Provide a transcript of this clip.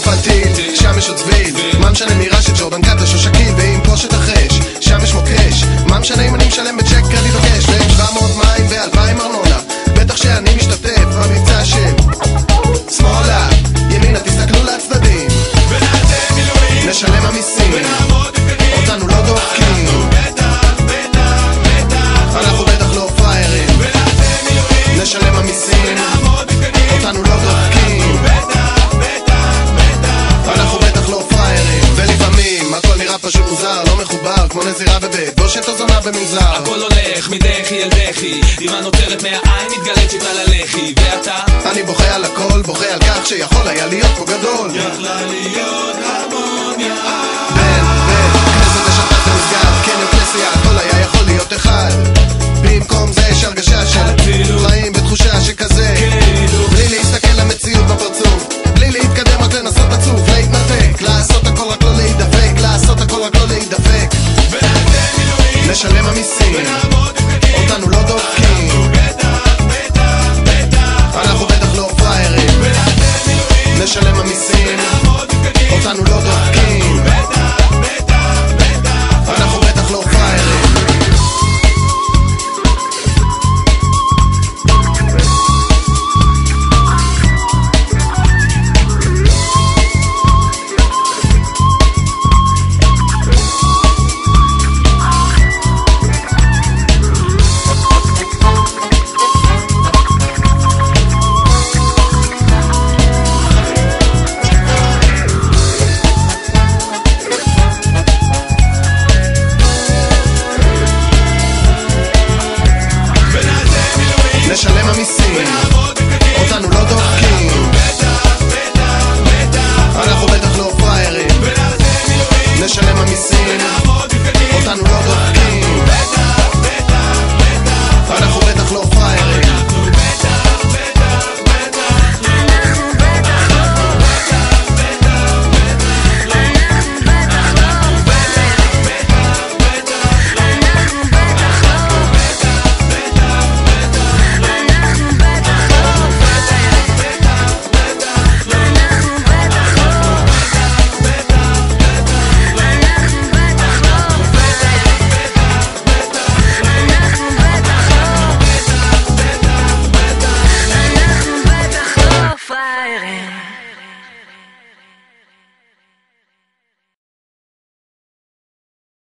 נוסף על טיל, שם יש עוד צביל. מה משנה מירה של ג'ורדן קטש או שקיל, ואם פה שתחש, שם יש מוקש. מה משנה אם אני משלם בצ'ק אני דוגש, ואין 700 מים ו2,000 ארנונה. בטח שאני משתתף במבצע של שמאלה ימינה, תסתכלו לצדדים ונעשה מילואים, נשלם המיסים ונעמוד בפקקים, אותנו לא דופקים, אנחנו בטח לא פריירים, ונעשה מילואים, נשלם המיסים ונעמוד בפקקים, אותנו לא דופקים, אנחנו בטח לא פריירים. ולפעמים הכל נראה פשוט מוזר, לא מחובר כמו נזירה בבית בושת או זונה במנזר. הכל הולך מדחי אל דחי, דירה נוצרת מהעין מתגלית שכלל הלחי. ואתה? אני בוכה על הכל, בוכה על כך שיכול היה להיות פה גדול, יכלה להיות הרמוניה כנסת השפעת במסגד, קניון כנסייה, הכל היה יכול להיות אחד. במקום זה יש הרגשה של חיים בתחושה שכזה, בלי להסתכל למציאות בפרצוף, בלי להתקדם רק לנסות לצוף, להתנתק, לעשות הכל רק לא להידפק, לעשות הכל רק לא להידפק, ונעשה מילואים, נשלם המיסים, אותנו לא דופקים, אנחנו בטח לא פריירים, נשלם המיסים, אותנו לא דופקים,